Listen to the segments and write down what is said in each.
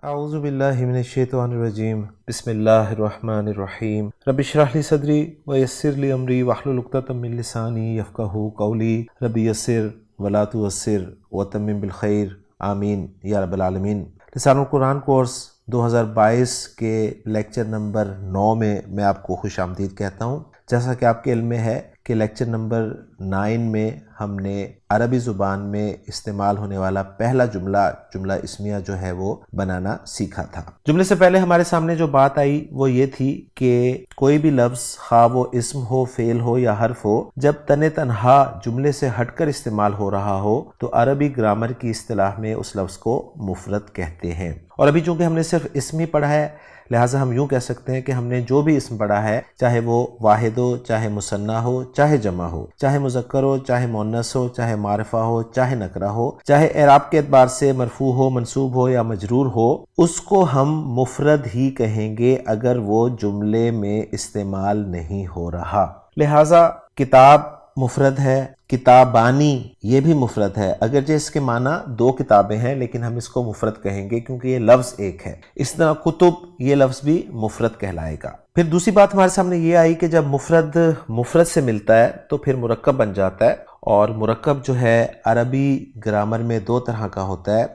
اعوذ باللہ من الشیطان الرجیم بسم اللہ الرحمن الرحیم رب اشرح لی صدری ویسر لی امری واحلل عقدۃ من لسانی یفقہوا قولی رب یسر ولا تعسر وتمم بالخیر آمین یا رب العالمین۔ لسان القرآن کورس 2022 کے لیکچر نمبر 9 میں آپ کو خوش آمدید کہتا ہوں۔ جیسا کہ آپ کے علم میں ہے کہ لیکچر نمبر 9 میں ہم نے عربی زبان میں استعمال ہونے والا پہلا جملہ اسمیہ جو ہے وہ بنانا سیکھا تھا۔ جملے سے پہلے ہمارے سامنے جو بات آئی وہ یہ تھی کہ کوئی بھی لفظ خواہ وہ اسم ہو، فعل ہو یا حرف ہو، جب تنہا جملے سے ہٹ کر استعمال ہو رہا ہو تو عربی گرامر کی اصطلاح میں اس لفظ کو مفرد کہتے ہیں۔ اور ابھی چونکہ ہم نے صرف اسم ہی پڑھا ہے، لہٰذا ہم یوں کہہ سکتے ہیں کہ ہم نے جو بھی اسم پڑھا ہے، چاہے وہ واحد ہو، چاہے مثنیٰ ہو، چاہے جمع ہو، چاہے مذکر ہو، چاہے مؤنث ہو، چاہے معرفہ ہو، چاہے نکرہ ہو، چاہے اعراب کے اعتبار سے مرفوع ہو، منصوب ہو یا مجرور ہو، اس کو ہم مفرد ہی کہیں گے اگر وہ جملے میں استعمال نہیں ہو رہا۔ لہٰذا کتاب مفرد ہے، کتابانی یہ بھی مفرد ہے، اگرچہ اس کے معنی 2 کتابیں ہیں لیکن ہم اس کو مفرد کہیں گے کیونکہ یہ لفظ ایک ہے۔ اس طرح کتب یہ لفظ بھی مفرد کہلائے گا۔ پھر دوسری بات ہمارے سامنے یہ آئی کہ جب مفرد سے ملتا ہے تو پھر مرکب بن جاتا ہے، اور مرکب جو ہے عربی گرامر میں 2 طرح کا ہوتا ہے،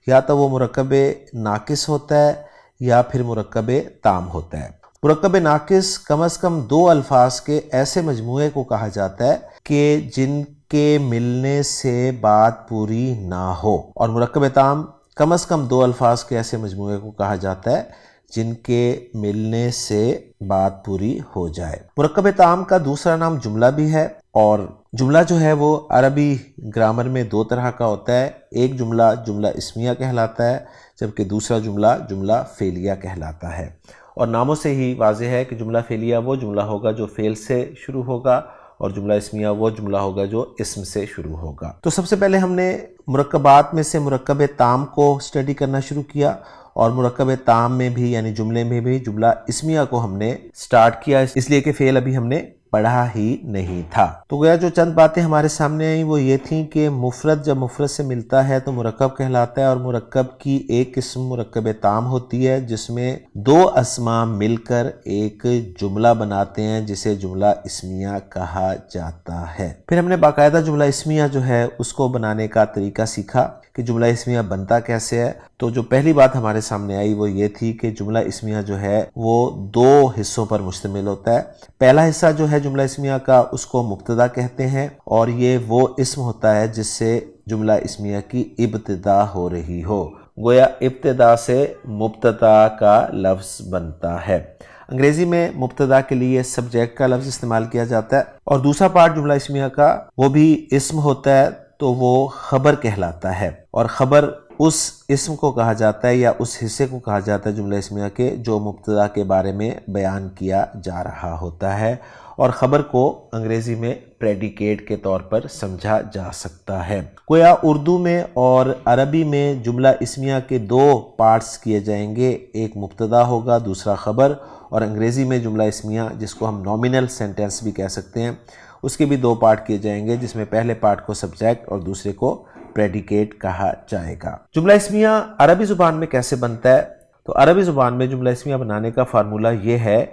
یا تو وہ مرکب ناقص ہوتا ہے یا پھر مرکب تام ہوتا ہے۔ مرکب ناقص کم از کم 2 الفاظ کے ایسے مجموعے کو کہا جاتا ہے کہ جن کے ملنے سے بات پوری نہ ہو، اور مرکب تام کم از کم 2 الفاظ کے ایسے مجموعے کو کہا جاتا ہے جن کے ملنے سے بات پوری ہو جائے۔ مرکب تام کا دوسرا نام جملہ بھی ہے، اور جملہ جو ہے وہ عربی گرامر میں 2 طرح کا ہوتا ہے۔ ایک جملہ اسمیہ کہلاتا ہے، جبکہ دوسرا جملہ فعلیہ کہلاتا ہے۔ اور ناموں سے ہی واضح ہے کہ جملہ فعلیہ وہ جملہ ہوگا جو فعل سے شروع ہوگا، اور جملہ اسمیہ وہ جملہ ہوگا جو اسم سے شروع ہوگا۔ تو سب سے پہلے ہم نے مرکبات میں سے مرکب تام کو اسٹڈی کرنا شروع کیا، اور مرکب تام میں بھی یعنی جملے میں بھی جملہ اسمیہ کو ہم نے سٹارٹ کیا، اس لیے کہ فعل ابھی ہم نے پڑھا ہی نہیں تھا۔ تو گویا جو چند باتیں ہمارے سامنے آئیں وہ یہ تھیں کہ مفرد جب مفرد سے ملتا ہے تو مرکب کہلاتا ہے، اور مرکب کی ایک قسم مرکب تام ہوتی ہے جس میں 2 اسماء مل کر ایک جملہ بناتے ہیں جسے جملہ اسمیہ کہا جاتا ہے۔ پھر ہم نے باقاعدہ جملہ اسمیہ جو ہے اس کو بنانے کا طریقہ سیکھا کہ جملہ اسمیہ بنتا کیسے ہے۔ تو جو پہلی بات ہمارے سامنے آئی وہ یہ تھی کہ جملہ اسمیہ جو ہے وہ 2 حصوں پر مشتمل ہوتا ہے۔ پہلا حصہ جو ہے جملہ اسمیہ کا اس کو مبتدا کہتے ہیں، اور یہ وہ اسم ہوتا ہے جس سے جملہ اسمیہ کی ابتدا ہو رہی ہو، گویا ابتدا سے مبتدا کا لفظ بنتا ہے۔ انگریزی میں مبتدا کے لیے سبجیکٹ کا لفظ استعمال کیا جاتا ہے، اور دوسرا پارٹ جملہ اسمیہ کا وہ بھی اسم ہوتا ہے تو وہ خبر کہلاتا ہے، اور خبر اس اسم کو کہا جاتا ہے یا اس حصے کو کہا جاتا ہے جملہ اسمیہ کے جو مبتدا کے بارے میں بیان کیا جا رہا ہوتا ہے، اور خبر کو انگریزی میں پریڈیکیٹ کے طور پر سمجھا جا سکتا ہے۔ گویا اردو میں اور عربی میں جملہ اسمیہ کے 2 پارٹس کیے جائیں گے، ایک مبتدا ہوگا دوسرا خبر، اور انگریزی میں جملہ اسمیہ جس کو ہم نومینل سینٹنس بھی کہہ سکتے ہیں اس کے بھی 2 پارٹ کیے جائیں گے، جس میں پہلے پارٹ کو سبجیکٹ اور دوسرے کو پریڈیکیٹ کہا جائے گا۔ جملہ اسمیہ عربی زبان میں کیسے بنتا ہے؟ تو عربی زبان میں جملہ اسمیہ بنانے کا فارمولہ یہ ہے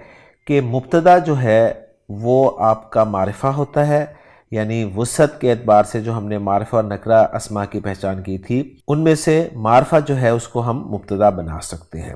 کہ مبتدا جو ہے وہ آپ کا معرفہ ہوتا ہے، یعنی وسعت کے اعتبار سے جو ہم نے معرفہ اور نکرہ اسماء کی پہچان کی تھی ان میں سے معرفہ جو ہے اس کو ہم مبتدا بنا سکتے ہیں۔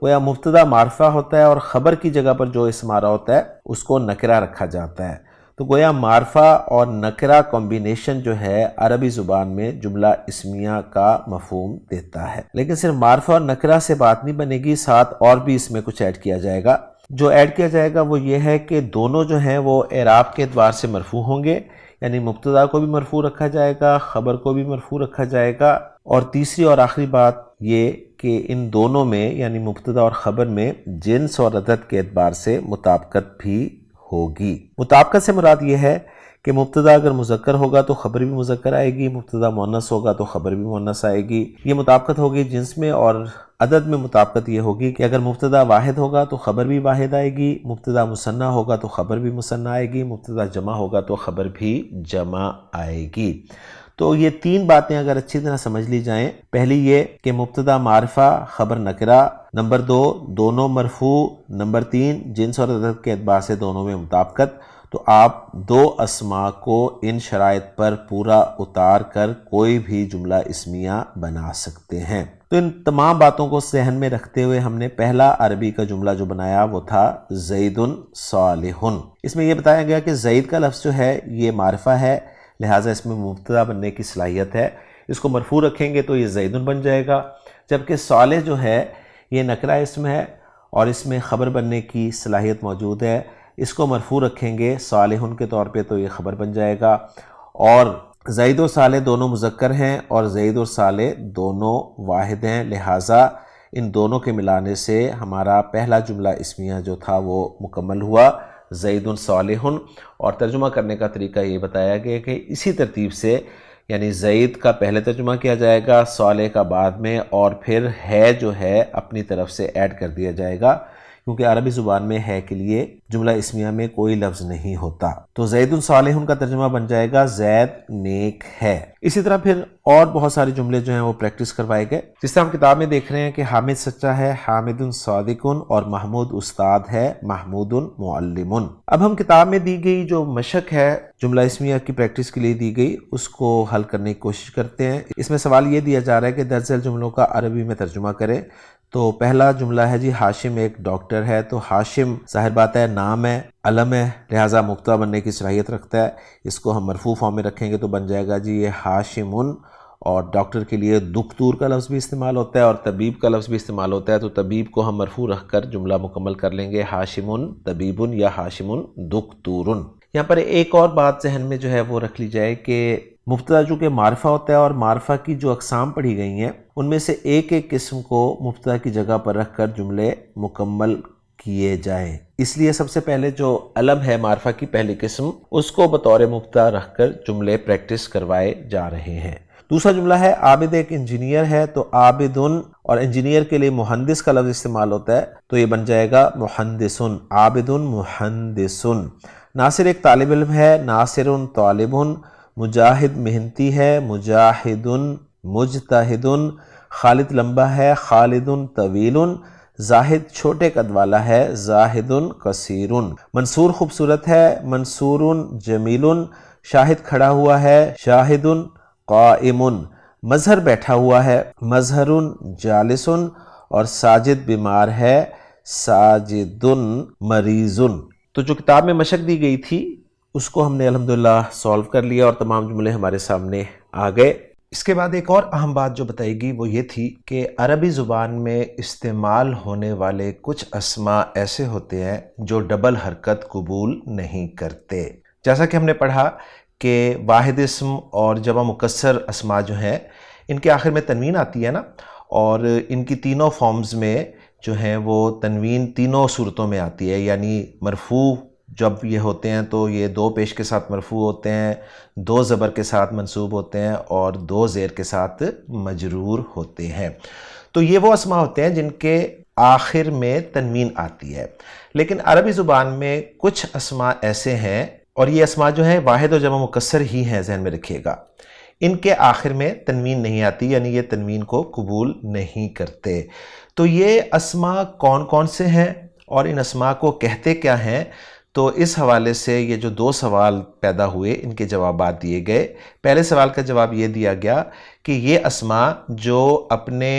گویا مبتدا معرفہ ہوتا ہے، اور خبر کی جگہ پر جو اسم آ رہا ہوتا ہے اس کو نکرہ رکھا جاتا ہے۔ تو گویا معرفہ اور نکرہ کمبینیشن جو ہے عربی زبان میں جملہ اسمیہ کا مفہوم دیتا ہے۔ لیکن صرف معرفہ اور نکرہ سے بات نہیں بنے گی، ساتھ اور بھی اس میں کچھ ایڈ کیا جائے گا۔ جو ایڈ کیا جائے گا وہ یہ ہے کہ دونوں جو ہیں وہ اعراب کے اعتبار سے مرفوع ہوں گے، یعنی مبتدا کو بھی مرفوع رکھا جائے گا، خبر کو بھی مرفوع رکھا جائے گا، اور تیسری اور آخری بات یہ کہ ان دونوں میں یعنی مبتدا اور خبر میں جنس اور عدد کے اعتبار سے مطابقت بھی ہوگی۔ مطابقت سے مراد یہ ہے کہ مبتدا اگر مذکر ہوگا تو خبر بھی مذکر آئے گی، مبتدا مؤنث ہوگا تو خبر بھی مؤنث آئے گی۔ یہ مطابقت ہوگی جنس میں، اور عدد میں مطابقت یہ ہوگی کہ اگر مبتدا واحد ہوگا تو خبر بھی واحد آئے گی، مبتدا مثنیٰ ہوگا تو خبر بھی مثنیٰ آئے گی، مبتدا جمع ہوگا تو خبر بھی جمع آئے گی۔ تو یہ تین باتیں اگر اچھی طرح سمجھ لی جائیں، پہلی یہ کہ مبتدا معرفہ خبر نکرہ، نمبر 2 دونوں مرفوع، نمبر 3 جنس اور عدد کے اعتبار سے دونوں میں مطابقت، تو آپ دو اسماء کو ان شرائط پر پورا اتار کر کوئی بھی جملہ اسمیہ بنا سکتے ہیں۔ تو ان تمام باتوں کو ذہن میں رکھتے ہوئے ہم نے پہلا عربی کا جملہ جو بنایا وہ تھا زید صالح۔ اس میں یہ بتایا گیا کہ زید کا لفظ جو ہے یہ معرفہ ہے، لہٰذا اس میں مبتدا بننے کی صلاحیت ہے، اس کو مرفوع رکھیں گے تو یہ زید بن جائے گا، جبکہ صالح جو ہے یہ نکرہ اسم ہے اور اس میں خبر بننے کی صلاحیت موجود ہے، اس کو مرفوع رکھیں گے صالح کے طور پہ تو یہ خبر بن جائے گا، اور زید و صالح دونوں مذکر ہیں اور زید و صالح دونوں واحد ہیں، لہٰذا ان دونوں کے ملانے سے ہمارا پہلا جملہ اسمیہ جو تھا وہ مکمل ہوا، زید صالح۔ اور ترجمہ کرنے کا طریقہ یہ بتایا گیا کہ اسی ترتیب سے، یعنی زید کا پہلے ترجمہ کیا جائے گا، صالح کا بعد میں، اور پھر ہے جو ہے اپنی طرف سے ایڈ کر دیا جائے گا، کیونکہ عربی زبان میں ہے کے لیے جملہ اسمیہ میں کوئی لفظ نہیں ہوتا۔ تو زید صالح کا ترجمہ بن جائے گا زید نیک ہے۔ اسی طرح پھر اور بہت سارے جملے جو ہیں وہ پریکٹس کروائے گئے، جس طرح ہم کتاب میں دیکھ رہے ہیں کہ حامد سچا ہے، حامد صادق، اور محمود استاد ہے، محمود معلم۔ اب ہم کتاب میں دی گئی جو مشق ہے جملہ اسمیہ کی پریکٹس کے لیے دی گئی، اس کو حل کرنے کی کوشش کرتے ہیں۔ اس میں سوال یہ دیا جا رہا ہے کہ درج ذیل جملوں کا عربی میں ترجمہ کریں۔ تو پہلا جملہ ہے جی ہاشم ایک ڈاکٹر ہے، تو ہاشم ظاہر بات ہے نام ہے، علم ہے، لہٰذا مبتدا بننے کی صلاحیت رکھتا ہے، اس کو ہم مرفوع فارم میں رکھیں گے تو بن جائے گا جی یہ ہاشمن، اور ڈاکٹر کے لیے دکتور کا لفظ بھی استعمال ہوتا ہے اور طبیب کا لفظ بھی استعمال ہوتا ہے، تو طبیب کو ہم مرفوع رکھ کر جملہ مکمل کر لیں گے، ہاشمن طبیبن یا ہاشمن دکتورن۔ یہاں پر ایک اور بات ذہن میں جو ہے وہ رکھ لی جائے کہ مبتدا چونکہ معرفہ ہوتا ہے اور معرفہ کی جو اقسام پڑھی گئی ہیں ان میں سے ایک ایک قسم کو مبتدا کی جگہ پر رکھ کر جملے مکمل کیے جائیں، اس لیے سب سے پہلے جو علم ہے معرفہ کی پہلی قسم، اس کو بطور مبتدا رکھ کر جملے پریکٹس کروائے جا رہے ہیں۔ دوسرا جملہ ہے عابد ایک انجینئر ہے، تو عابدن، اور انجینئر کے لیے مہندس کا لفظ استعمال ہوتا ہے تو یہ بن جائے گا مہندسن، عابدن مہندسن۔ ناصر ایک طالب علم ہے، ناصر طالب۔ مجاہد محنتی ہے، مجاہد مجتہد۔ خالد لمبا ہے، خالد طویل۔ زاہد چھوٹے قد والا ہے، زاہد قصیر۔ منصور خوبصورت ہے، منصور جمیل۔ شاہد کھڑا ہوا ہے، شاہد قائم۔ مظہر بیٹھا ہوا ہے، مظہر جالس۔ اور ساجد بیمار ہے، ساجد مریض۔ تو جو کتاب میں مشق دی گئی تھی اس کو ہم نے الحمدللہ سولو کر لیا اور تمام جملے ہمارے سامنے آ گئے۔ اس کے بعد ایک اور اہم بات جو بتائی گئی وہ یہ تھی کہ عربی زبان میں استعمال ہونے والے کچھ اسماء ایسے ہوتے ہیں جو ڈبل حرکت قبول نہیں کرتے، جیسا کہ ہم نے پڑھا کہ واحد اسم اور جمع مکسر اسماء جو ہیں ان کے آخر میں تنوین آتی ہے نا، اور ان کی تینوں فارمز میں جو ہیں وہ تنوین تینوں صورتوں میں آتی ہے، یعنی مرفوع جب یہ ہوتے ہیں تو یہ 2 پیش کے ساتھ مرفوع ہوتے ہیں، 2 زبر کے ساتھ منصوب ہوتے ہیں اور 2 زیر کے ساتھ مجرور ہوتے ہیں۔ تو یہ وہ اسماء ہوتے ہیں جن کے آخر میں تنوین آتی ہے، لیکن عربی زبان میں کچھ اسماء ایسے ہیں، اور یہ اسماء جو ہیں واحد و جمع مکسر ہی ہیں، ذہن میں رکھیے گا، ان کے آخر میں تنوین نہیں آتی، یعنی یہ تنوین کو قبول نہیں کرتے۔ تو یہ اسماء کون کون سے ہیں اور ان اسماء کو کہتے کیا ہیں؟ تو اس حوالے سے یہ جو 2 سوال پیدا ہوئے ان کے جوابات دیے گئے۔ پہلے سوال کا جواب یہ دیا گیا کہ یہ اسماء جو اپنے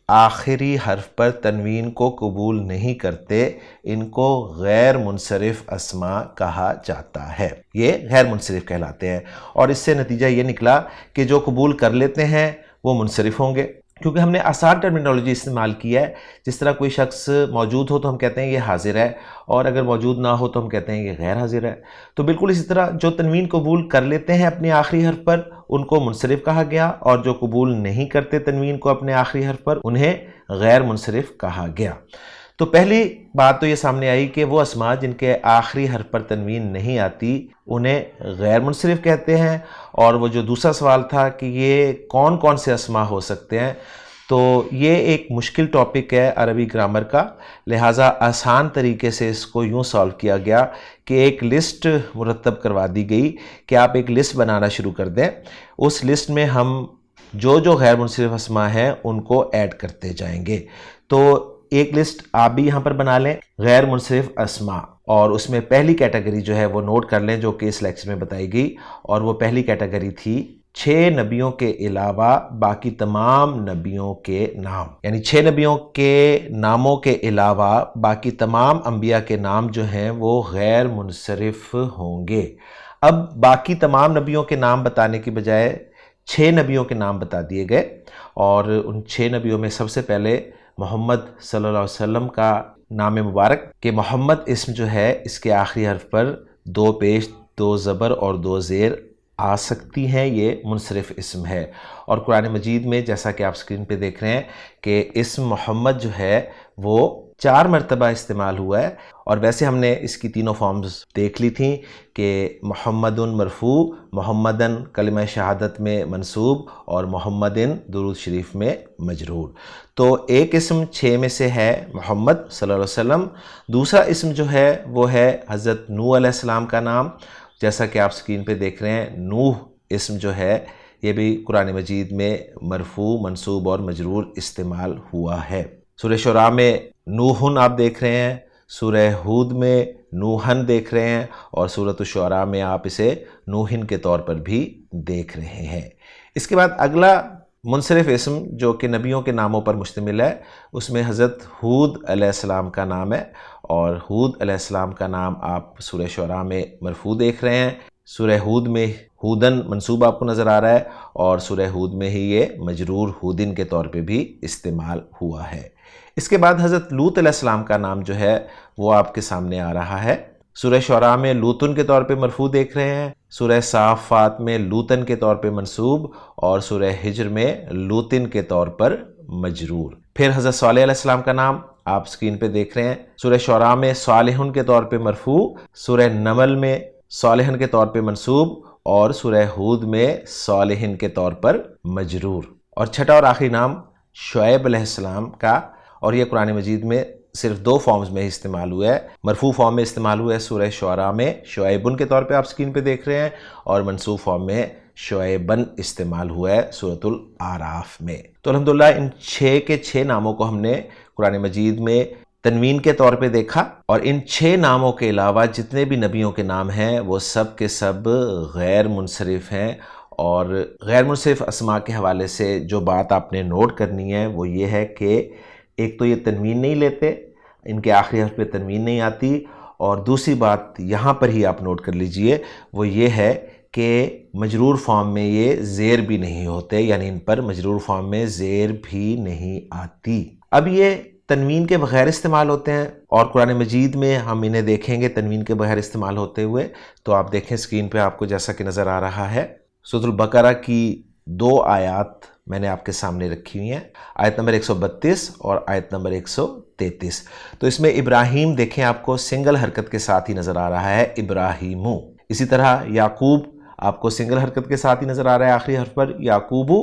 آخری حرف پر تنوین کو قبول نہیں کرتے ان کو غیر منصرف اسماء کہا جاتا ہے، یہ غیر منصرف کہلاتے ہیں، اور اس سے نتیجہ یہ نکلا کہ جو قبول کر لیتے ہیں وہ منصرف ہوں گے، کیونکہ ہم نے آسان ٹرمینالوجی استعمال کی ہے، جس طرح کوئی شخص موجود ہو تو ہم کہتے ہیں یہ حاضر ہے، اور اگر موجود نہ ہو تو ہم کہتے ہیں یہ غیر حاضر ہے۔ تو بالکل اسی طرح جو تنوین قبول کر لیتے ہیں اپنے آخری حرف پر ان کو منصرف کہا گیا، اور جو قبول نہیں کرتے تنوین کو اپنے آخری حرف پر انہیں غیر منصرف کہا گیا۔ تو پہلی بات تو یہ سامنے آئی کہ وہ اسماء جن کے آخری حرف پر تنوین نہیں آتی انہیں غیر منصرف کہتے ہیں، اور وہ جو دوسرا سوال تھا کہ یہ کون کون سے اسماء ہو سکتے ہیں، تو یہ ایک مشکل ٹاپک ہے عربی گرامر کا، لہٰذا آسان طریقے سے اس کو یوں سالو کیا گیا کہ ایک لسٹ مرتب کروا دی گئی کہ آپ ایک لسٹ بنانا شروع کر دیں، اس لسٹ میں ہم جو غیر منصرف اسما ہیں ان کو ایڈ کرتے جائیں گے۔ تو ایک لسٹ آپ بھی یہاں پر بنا لیں، غیر منصرف اسما، اور اس میں پہلی کیٹیگری جو ہے وہ نوٹ کر لیں جو کہ اس لیکچر میں بتائی گئی، اور وہ پہلی کیٹیگری تھی 6 نبیوں کے علاوہ باقی تمام نبیوں کے نام، یعنی 6 نبیوں کے ناموں کے علاوہ باقی تمام انبیاء کے نام جو ہیں وہ غیر منصرف ہوں گے۔ اب باقی تمام نبیوں کے نام بتانے کی بجائے 6 نبیوں کے نام بتا دیے گئے، اور ان 6 نبیوں میں سب سے پہلے محمد صلی اللہ علیہ وسلم کا نام مبارک، کہ محمد اسم جو ہے اس کے آخری حرف پر 2 پیش 2 زبر اور 2 زیر آ سکتی ہیں، یہ منصرف اسم ہے۔ اور قرآن مجید میں جیسا کہ آپ سکرین پہ دیکھ رہے ہیں کہ اسم محمد جو ہے وہ 4 مرتبہ استعمال ہوا ہے، اور ویسے ہم نے اس کی تینوں فارمز دیکھ لی تھیں کہ محمد مرفوع، محمدن کلمہ شہادت میں منصوب، اور محمدن درود شریف میں مجرور۔ تو ایک اسم 6 میں سے ہے محمد صلی اللہ علیہ وسلم، دوسرا اسم جو ہے وہ ہے حضرت نوح علیہ السلام کا نام، جیسا کہ آپ سکرین پہ دیکھ رہے ہیں۔ نوح اسم جو ہے یہ بھی قرآن مجید میں مرفوع، منصوب اور مجرور استعمال ہوا ہے۔ سورہ شعراء میں نوحن آپ دیکھ رہے ہیں، سورہ ہود میں نوحن دیکھ رہے ہیں، اور سورۃ الشعراء میں آپ اسے نوحن کے طور پر بھی دیکھ رہے ہیں۔ اس کے بعد اگلا منصرف اسم جو کہ نبیوں کے ناموں پر مشتمل ہے، اس میں حضرت ہود علیہ السلام کا نام ہے، اور ہود علیہ السلام کا نام آپ سورہ شعراء میں مرفوع دیکھ رہے ہیں۔ سورہ ہود میں ہودن منصوب آپ کو نظر آ رہا ہے، اور سورہ ہود میں ہی یہ مجرور ہودن کے طور پہ بھی استعمال ہوا ہے۔ اس کے بعد حضرت لوط علیہ السلام کا نام جو ہے وہ آپ کے سامنے آ رہا ہے۔ سورہ شعراء میں لوطن کے طور پہ مرفوع دیکھ رہے ہیں، سورہ صافات میں لوطن کے طور پہ منصوب، اور سورہ ہجر میں لوطن کے طور پر مجرور۔ پھر حضرت صالح علیہ السلام کا نام آپ سکرین پہ دیکھ رہے ہیں، سورہ شعراء میں صالحن کے طور پہ مرفوع، سورہ نمل میں صالحن کے طور پہ منصوب، اور سورہ ہود میں صالحن کے طور پر مجرور۔ اور چھٹا اور آخری نام شعیب علیہ السلام کا، اور یہ قرآن مجید میں صرف 2 فارمز میں ہی استعمال ہوا ہے۔ مرفوع فارم میں استعمال ہوا ہے سورہ شعراء میں شعیبن کے طور پہ آپ سکرین پہ دیکھ رہے ہیں، اور منصوب فارم میں شعیبن استعمال ہوا ہے سورۃ الاعراف میں۔ تو الحمدللہ ان 6 کے 6 ناموں کو ہم نے قرآن مجید میں تنوین کے طور پہ دیکھا، اور ان 6 ناموں کے علاوہ جتنے بھی نبیوں کے نام ہیں وہ سب کے سب غیر منصرف ہیں۔ اور غیر منصرف اسماء کے حوالے سے جو بات آپ نے نوٹ کرنی ہے وہ یہ ہے کہ ایک تو یہ تنوین نہیں لیتے، ان کے آخری حرف پہ تنوین نہیں آتی، اور دوسری بات یہاں پر ہی آپ نوٹ کر لیجئے وہ یہ ہے کہ مجرور فارم میں یہ زیر بھی نہیں ہوتے، یعنی ان پر مجرور فارم میں زیر بھی نہیں آتی۔ اب یہ تنوین کے بغیر استعمال ہوتے ہیں، اور قرآن مجید میں ہم انہیں دیکھیں گے تنوین کے بغیر استعمال ہوتے ہوئے۔ تو آپ دیکھیں سکرین پہ آپ کو جیسا کہ نظر آ رہا ہے، سورۃ البقرہ کی 2 آیات میں نے آپ کے سامنے رکھی ہوئی ہیں، آیت نمبر 132 اور آیت نمبر 133۔ تو اس میں ابراہیم دیکھیں آپ کو سنگل حرکت کے ساتھ ہی نظر آ رہا ہے، ابراہیمو۔ اسی طرح یعقوب آپ کو سنگل حرکت کے ساتھ ہی نظر آ رہا ہے آخری حرف پر، یعقوبو۔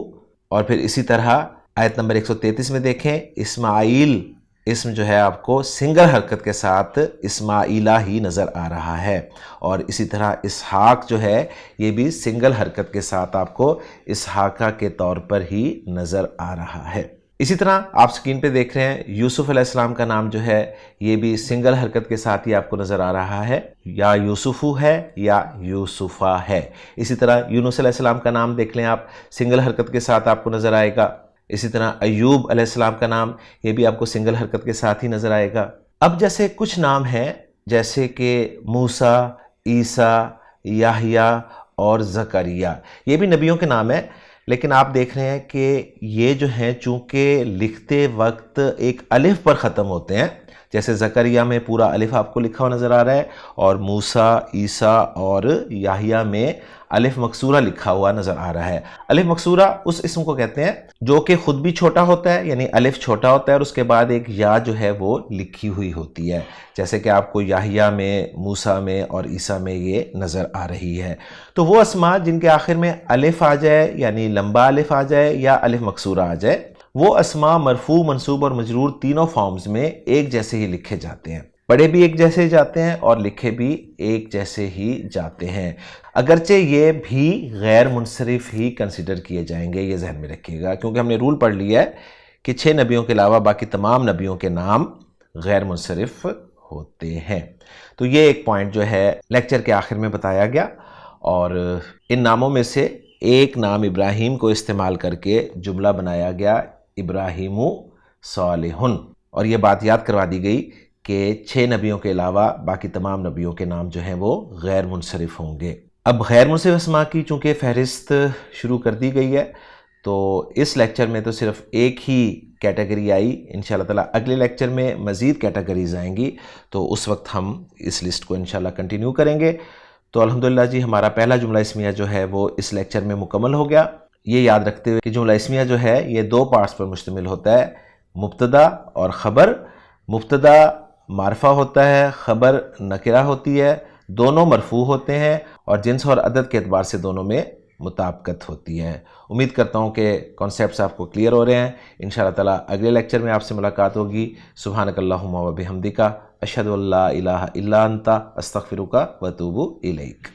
اور پھر اسی طرح آیت نمبر 133 میں دیکھیں اسماعیل اسم جو ہے آپ کو سنگل حرکت کے ساتھ اسماعیلہ ہی نظر آ رہا ہے، اور اسی طرح اسحاق جو ہے یہ بھی سنگل حرکت کے ساتھ آپ کو اسحاقہ کے طور پر ہی نظر آ رہا ہے۔ اسی طرح آپ سکرین پہ دیکھ رہے ہیں یوسف علیہ السلام کا نام جو ہے یہ بھی سنگل حرکت کے ساتھ ہی آپ کو نظر آ رہا ہے، یا یوسفو ہے یا یوسفہ ہے۔ اسی طرح یونس علیہ السلام کا نام دیکھ لیں آپ، سنگل حرکت کے ساتھ آپ کو نظر آئے گا۔ اسی طرح ایوب علیہ السلام کا نام یہ بھی آپ کو سنگل حرکت کے ساتھ ہی نظر آئے گا۔ اب جیسے کچھ نام ہیں جیسے کہ موسیٰ، عیسیٰ، یحییٰ اور زکریا، یہ بھی نبیوں کے نام ہیں، لیکن آپ دیکھ رہے ہیں کہ یہ جو ہیں چونکہ لکھتے وقت ایک الف پر ختم ہوتے ہیں، جیسے زکریا میں پورا الف آپ کو لکھا ہوا نظر آ رہا ہے، اور موسیٰ، عیسیٰ اور یحییٰ میں الف مکسورہ لکھا ہوا نظر آ رہا ہے۔ الف مکسورہ اس اسم کو کہتے ہیں جو کہ خود بھی چھوٹا ہوتا ہے، یعنی الف چھوٹا ہوتا ہے اور اس کے بعد ایک یا جو ہے وہ لکھی ہوئی ہوتی ہے، جیسے کہ آپ کو یحییٰ میں، موسیٰ میں اور عیسیٰ میں یہ نظر آ رہی ہے۔ تو وہ اسماء جن کے آخر میں الف آ جائے، یعنی لمبا الف آ جائے یا الف مکسورہ آ جائے، وہ اسما مرفوع، منصوب اور مجرور تینوں فارمز میں ایک جیسے ہی لکھے جاتے ہیں، پڑھے بھی ایک جیسے جاتے ہیں اور لکھے بھی ایک جیسے ہی جاتے ہیں، اگرچہ یہ بھی غیر منصرف ہی کنسیڈر کیے جائیں گے، یہ ذہن میں رکھیے گا، کیونکہ ہم نے رول پڑھ لیا ہے کہ 6 نبیوں کے علاوہ باقی تمام نبیوں کے نام غیر منصرف ہوتے ہیں۔ تو یہ ایک پوائنٹ جو ہے لیکچر کے آخر میں بتایا گیا، اور ان ناموں میں سے ایک نام ابراہیم کو استعمال کر کے جملہ بنایا گیا ابراہیم صالح، اور یہ بات یاد کروا دی گئی کہ 6 نبیوں کے علاوہ باقی تمام نبیوں کے نام جو ہیں وہ غیر منصرف ہوں گے۔ اب غیر منصرف اسما کی چونکہ فہرست شروع کر دی گئی ہے، تو اس لیکچر میں تو صرف ایک ہی کیٹیگری آئی، انشاءاللہ تعالیٰ اگلے لیکچر میں مزید کیٹیگریز آئیں گی، تو اس وقت ہم اس لسٹ کو انشاءاللہ کنٹینیو کریں گے۔ تو الحمدللہ جی ہمارا پہلا جملہ اسمیہ جو ہے وہ اس لیکچر میں مکمل ہو گیا۔ یہ یاد رکھتے ہوئے کہ جملہ اسمیہ جو ہے یہ 2 پارٹس پر مشتمل ہوتا ہے، مبتدا اور خبر۔ مبتدا معرفہ ہوتا ہے، خبر نکرہ ہوتی ہے، دونوں مرفوع ہوتے ہیں اور جنس اور عدد کے اعتبار سے دونوں میں مطابقت ہوتی ہے۔ امید کرتا ہوں کہ کانسیپٹس آپ کو کلیئر ہو رہے ہیں۔ انشاءاللہ تعالیٰ اگلے لیکچر میں آپ سے ملاقات ہوگی۔ سبحانک اللہم و بحمدک، اشہد ان لا الہ الا انت، استغفرک و اتوب الیک۔